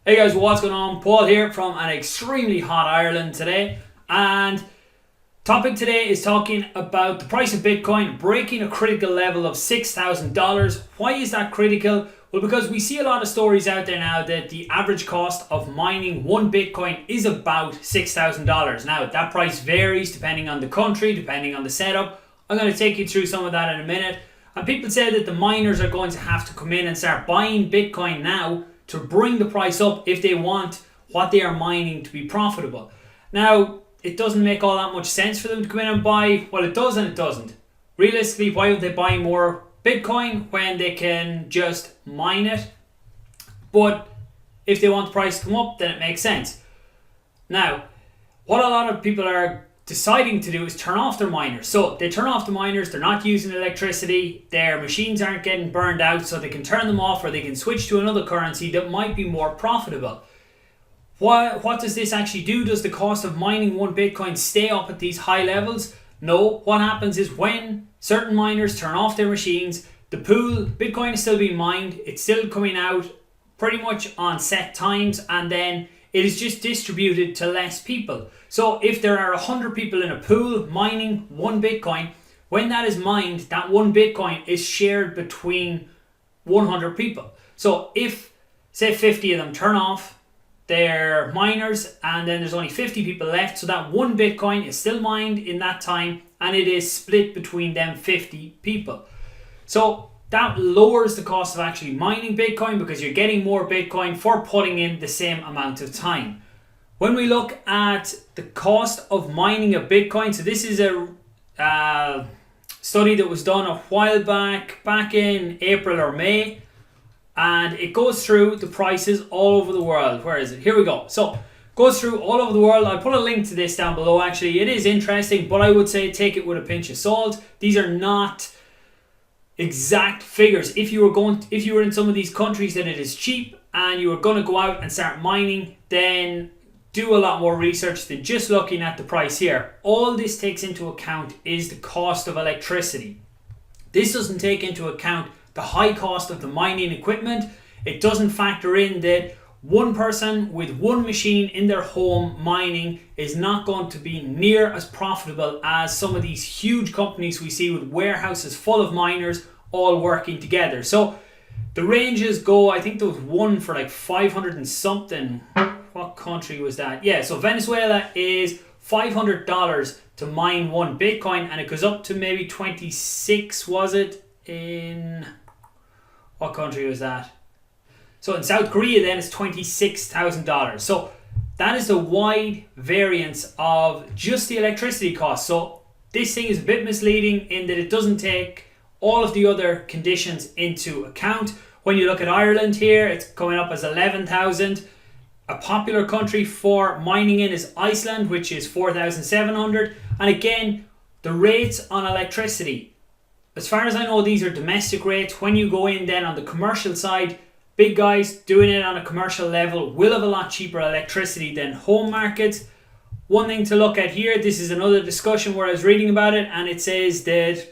Hey guys, what's going on? Paul here from an extremely hot Ireland today, and topic today is talking about the price of Bitcoin breaking a critical level of $6,000. Why is that critical? Well, because we see a lot of stories out there now that the average cost of mining one Bitcoin is about $6,000. Now, that price varies depending on the country, depending on the setup. I'm going to take you through some of that in a minute. And people say that the miners are going to have to come in and start buying Bitcoin now to bring the price up if they want what they are mining to be profitable. Now, it doesn't make all that much sense for them to come in and buy. Well, it does and it doesn't. Realistically, why would they buy more Bitcoin when they can just mine it? But if they want the price to come up, then it makes sense. Now, what a lot of people are deciding to do is turn off their miners. So they turn off the miners, they're not using electricity, their machines aren't getting burned out, so they can turn them off or they can switch to another currency that might be more profitable. What does this actually do? Does the cost of mining one Bitcoin stay up at these high levels? No. What happens is when certain miners turn off their machines, the pool, Bitcoin is still being mined, it's still coming out pretty much on set times, and then it is just distributed to less people. So if there are 100 people in a pool mining one Bitcoin, when that is mined, that one Bitcoin is shared between 100 people. So if, say, 50 of them turn off their miners and then there's only 50 people left, so that one Bitcoin is still mined in that time and it is split between them 50 people. So that lowers the cost of actually mining Bitcoin because you're getting more Bitcoin for putting in the same amount of time. When we look at the cost of mining a Bitcoin, so this is a study that was done a while back in April or May, and it goes through the prices all over the world. Where is it? Here we go. So goes through all over the world. I'll put a link to this down below. Actually, it is interesting, but I would say take it with a pinch of salt. These are not exact figures. If you were in some of these countries that it is cheap and you were going to go out and start mining, then do a lot more research than just looking at the price here. All this takes into account is the cost of electricity. This doesn't take into account the high cost of the mining equipment. It doesn't factor in that one person with one machine in their home mining is not going to be near as profitable as some of these huge companies we see with warehouses full of miners all working together. So the ranges go, I think there was one for like 500 and something. What country was that? Yeah, so Venezuela is $500 to mine one Bitcoin, and it goes up to maybe 26, was it? In what country was that? So in South Korea then it's $26,000. So that is the wide variance of just the electricity cost. So this thing is a bit misleading in that it doesn't take all of the other conditions into account. When you look at Ireland here, it's coming up as 11,000. A popular country for mining in is Iceland, which is 4,700. And again, the rates on electricity, as far as I know, these are domestic rates. When you go in then on the commercial side, big guys doing it on a commercial level will have a lot cheaper electricity than home markets. One thing to look at here, this is another discussion where I was reading about it, and it says that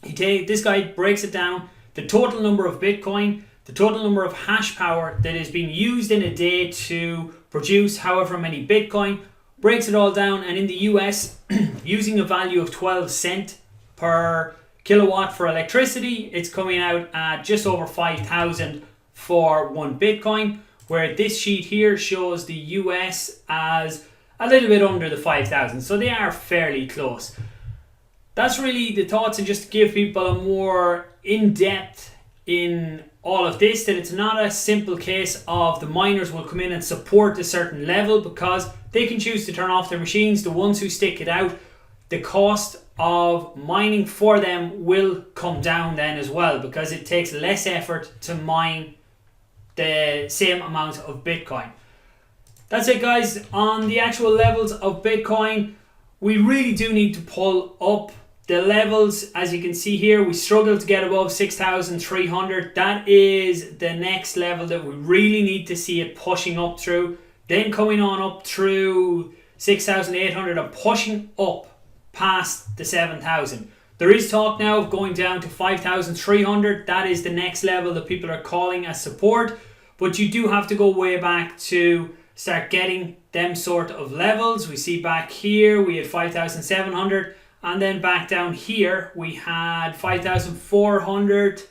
this guy breaks it down, the total number of Bitcoin, the total number of hash power that is being used in a day to produce however many Bitcoin, breaks it all down, and in the US, using a value of 12 cents per kilowatt for electricity, it's coming out at just over 5,000 for one Bitcoin, where this sheet here shows the US as a little bit under the 5,000, so they are fairly close. That's really the thoughts, and just to give people a more in-depth in all of this, that it's not a simple case of the miners will come in and support a certain level, because they can choose to turn off their machines. The ones who stick it out, the cost of mining for them will come down then as well, because it takes less effort to mine the same amount of Bitcoin. That's it, guys. On the actual levels of Bitcoin, we really do need to pull up the levels. As you can see here, we struggle to get above 6,300. That is the next level that we really need to see it pushing up through. Then coming on up through 6,800 and pushing up past the 7,000. There is talk now of going down to 5,300. That is the next level that people are calling as support. but you do have to go way back to start getting them sort of levels. We see back here we had 5,700, and then back down here we had 5,400.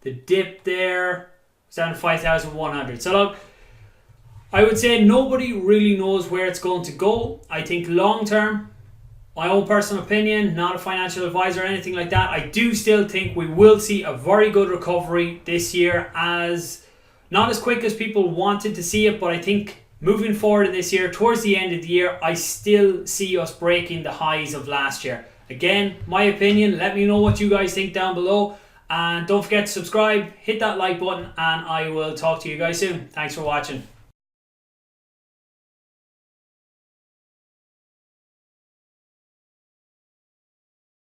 The dip there was down to 5,100. So look, I would say nobody really knows where it's going to go. I think long term, my own personal opinion, not a financial advisor or anything like that, I do still think we will see a very good recovery this year, as not as quick as people wanted to see it, but I think moving forward in this year, towards the end of the year, I still see us breaking the highs of last year. Again, my opinion, let me know what you guys think down below. And don't forget to subscribe, hit that like button, and I will talk to you guys soon. Thanks for watching.